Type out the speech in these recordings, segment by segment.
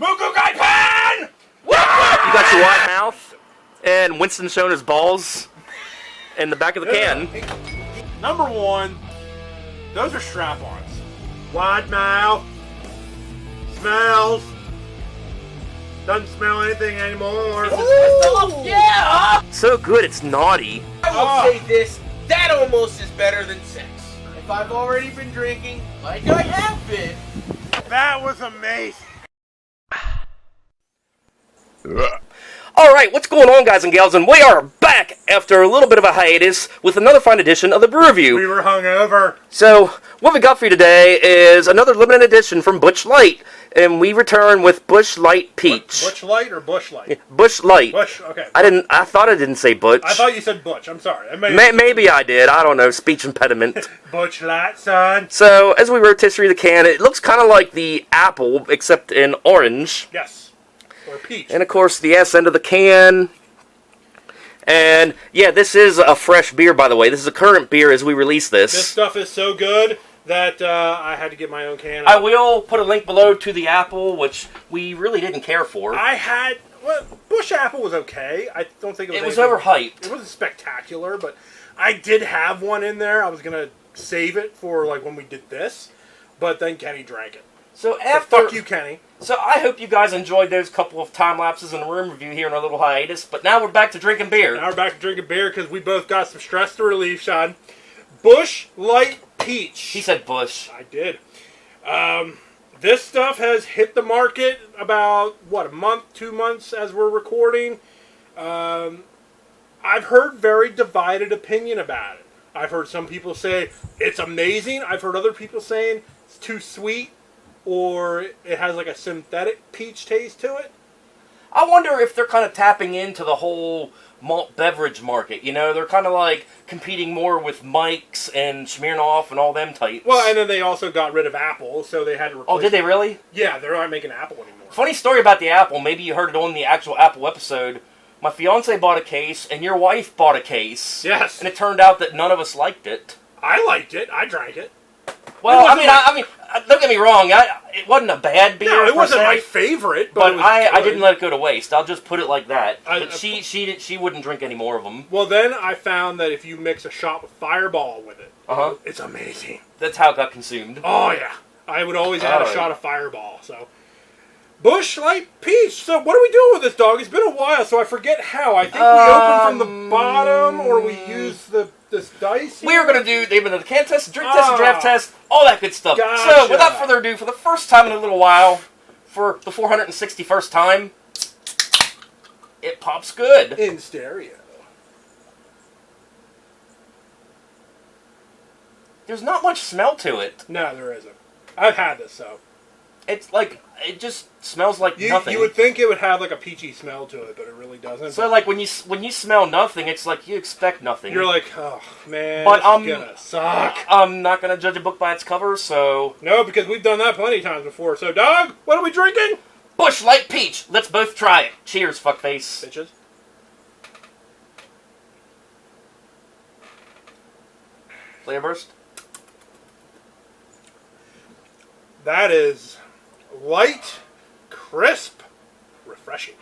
Buku Guy Pan! You got your wide mouth, and Winston showing his balls in the back of the can. Number one, those are strap-ons. Wide mouth. Smells. Doesn't smell anything anymore. Yeah! So good, it's naughty. I will say this, that almost is better than sex. If I've already been drinking, like I have been. That was amazing. Alright, what's going on, guys and gals? And we are back after a little bit of a hiatus with another fine edition of the Brew Review. We were hungover. So, what we got for you today is another limited edition from Busch Light. And we return with Busch Light Peach. Busch Light or Busch Light? Yeah, Busch Light. Busch, okay. I thought I didn't say Butch. I thought you said Butch. I'm sorry. Maybe I did. I don't know. Speech impediment. Busch Light, son. So, as we rotisserie the can, it looks kind of like the apple, except in orange. Yes. Or peach. And, of course, the S end of the can. And, yeah, this is a fresh beer, by the way. This is a current beer as we release this. This stuff is so good that I had to get my own can. I will put a link below to the apple, which we really didn't care for. Well, Busch Apple was okay. I don't think it was It was anything- overhyped. It wasn't spectacular, but I did have one in there. I was going to save it for like when we did this, but then Kenny drank it. So So after... fuck you, Kenny. So I hope you guys enjoyed those couple of time lapses in the room review here in our little hiatus, but now we're back to drinking beer. Now we're back to drinking beer because we both got some stress to relieve, Sean. Busch Light Peach. He said Bush. I did. This stuff has hit the market about, what, a month, 2 months as we're recording. I've heard very divided opinion about it. I've heard some people say it's amazing. I've heard other people saying it's too sweet or it has like a synthetic peach taste to it. I wonder if they're kind of tapping into the whole malt beverage market. You know, they're kind of like competing more with Mike's and Smirnoff and all them types. Well, and then they also got rid of Apple, so they had to replace Oh, did they really? Yeah, they're not making Apple anymore. Funny story about the apple. Maybe you heard it on the actual Apple episode. My fiance bought a case, and your wife bought a case. Yes. And it turned out that none of us liked it. I liked it. I drank it. Well, I mean, don't get me wrong. It wasn't a bad beer. No, it per wasn't se, my favorite, but it was I good. didn't let it go to waste. I'll just put it like that. I- But she wouldn't drink any more of them. Well, then I found that if you mix a shot with Fireball with it, it's amazing. That's how it got consumed. Oh, yeah. I would always add a Alright. shot of Fireball, so. Busch Light Peach. So what are we doing with this, dog? It's been a while, so I forget how. I think we opened from the bottom, or we used this dice here. We are going to do the can test, drink test, and draft test, all that good stuff. Gotcha. So, without further ado, for the first time in a little while, for the 461st time, it pops good. In stereo. There's not much smell to it. No, there isn't. I've had this, so. It's like, it just smells like nothing. You would think it would have like a peachy smell to it, but it really doesn't. So, like, when you smell nothing, it's like you expect nothing. You're like, oh, man, But, this is gonna suck. I'm not going to judge a book by its cover, so... No, because we've done that plenty of times before. So, dog, what are we drinking? Busch Light Peach. Let's both try it. Cheers, fuckface. Bitches. Flavor burst. That is light, crisp, refreshing.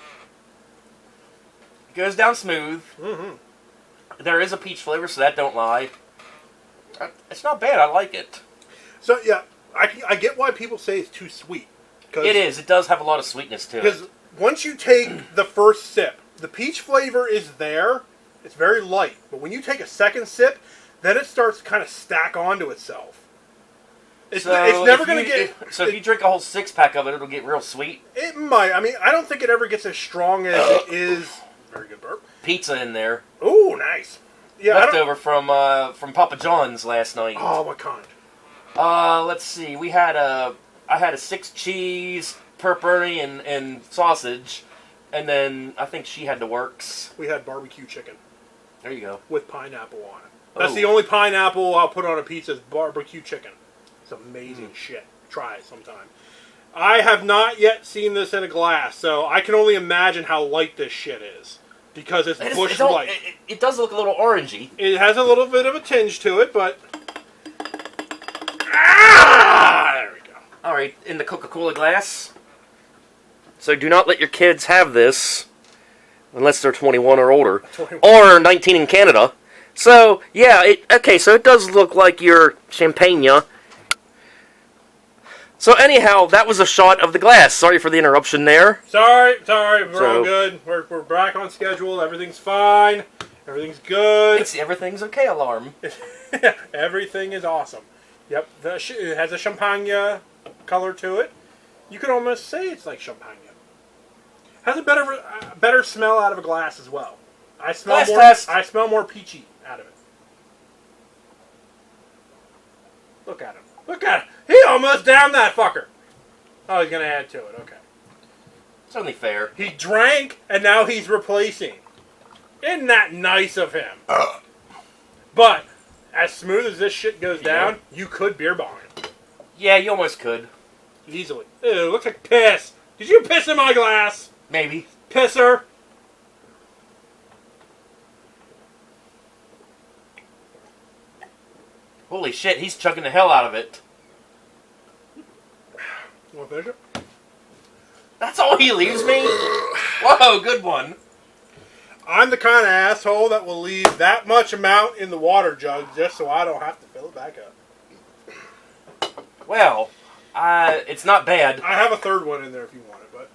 Goes down smooth. Mm-hmm. There is a peach flavor, so that don't lie. It's not bad. I like it. So, yeah, I get why people say it's too sweet. It is. It does have a lot of sweetness to it. Because once you take the first sip, the peach flavor is there. It's very light. But when you take a second sip, then it starts to kind of stack onto itself. It's never going to get... So if you drink a whole 6-pack of it, it'll get real sweet. It might. I mean, I don't think it ever gets as strong as it is... Very good burp. Pizza in there. Oh, nice. Yeah, Leftover from Papa John's last night. Oh, what kind? Let's see. I had a 6 cheese, pepperoni, and sausage. And then I think she had the works. We had barbecue chicken. There you go. With pineapple on it. That's Oh. the only pineapple I'll put on a pizza is barbecue chicken. It's amazing shit. Try it sometime. I have not yet seen this in a glass, so I can only imagine how light this shit is. Because it's Busch Light. It does look a little orangey. It has a little bit of a tinge to it, but... Ah! There we go. Alright, in the Coca-Cola glass. So do not let your kids have this unless they're 21 or older, 21. or 19 in Canada. So yeah, so it does look like your champagne. So anyhow, that was a shot of the glass. Sorry for the interruption there. Sorry, we're all good. We're back on schedule. Everything's fine. Everything's good. It's the everything's okay alarm. Everything is awesome. Yep, it has a champagne color to it. You could almost say it's like champagne. Has a better smell out of a glass as well. I smell more peachy out of it. Look at him. Look at him. He almost downed that fucker. Oh, he's going to add to it. Okay. It's only fair. He drank, and now he's replacing. Isn't that nice of him? But, as smooth as this shit goes down, you could beer bong it. Yeah, you almost could. Easily. Ew, it looks like piss. Did you piss in my glass? Maybe. Pisser. Holy shit, he's chugging the hell out of it. Want to finish it? That's all he leaves me? Whoa, good one. I'm the kind of asshole that will leave that much amount in the water jug just so I don't have to fill it back up. Well, it's not bad. I have a third one in there if you want it, but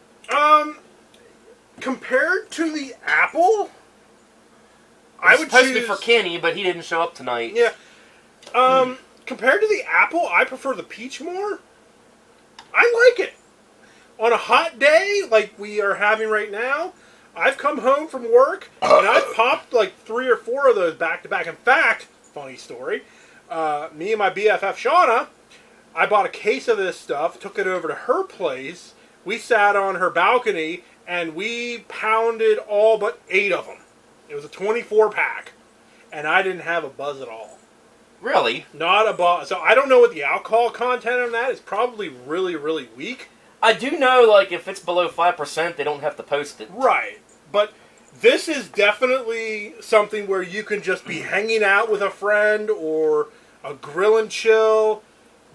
compared to the apple, I would supposed choose to be for Kenny, but he didn't show up tonight. Yeah. Compared to the apple, I prefer the peach more. I like it. On a hot day like we are having right now, I've come home from work and I've popped like 3 or 4 of those back to back. In fact, funny story, me and my BFF Shauna, I bought a case of this stuff, took it over to her place. We sat on her balcony and we pounded all but 8 of them. It was a 24 pack, and I didn't have a buzz at all. Really? Not a buzz. So I don't know what the alcohol content on that is. Probably really, really weak. I do know, like, if it's below 5%, they don't have to post it. Right. But this is definitely something where you can just be hanging out with a friend or a grill and chill.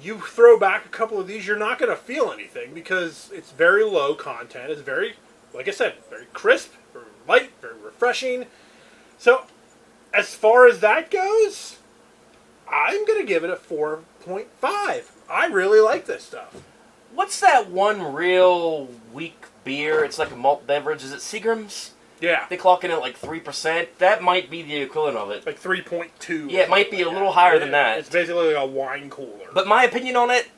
You throw back a couple of these, you're not going to feel anything because it's very low content. It's very, like I said, very crisp, very light, very refreshing. So as far as that goes, I'm going to give it a 4.5. I really like this stuff. What's that one real weak beer? It's like a malt beverage. Is it Seagram's? Yeah. They clock in at like 3%. That might be the equivalent of it. Like 3.2. Yeah, it might be a little higher than that. It's basically like a wine cooler. But my opinion on it,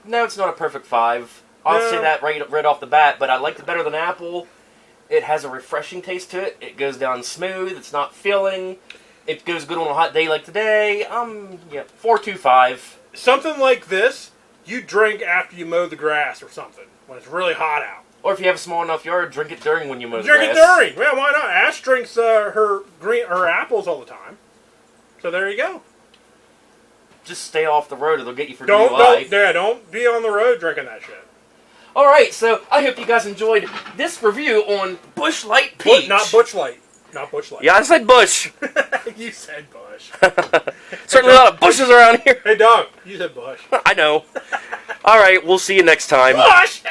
no, it's not a perfect 5. I'll say that right off the bat, but I liked it better than apple. It has a refreshing taste to it. It goes down smooth. It's not filling. It goes good on a hot day like today. 4.25. Something like this, you drink after you mow the grass or something when it's really hot out. Or if you have a small enough yard, drink it during when you mow the Drink grass. it during. Yeah, why not? Ash drinks her apples all the time. So there you go. Just stay off the road. It'll get you for Don't be on the road drinking that shit. All right, so I hope you guys enjoyed this review on Busch Light Peach. Not Busch Light. Not Busch Light. Yeah, I said Busch. You said Busch. Certainly a lot of bushes around here. Hey, dog. You said Busch. I know. All right, we'll see you next time. Busch!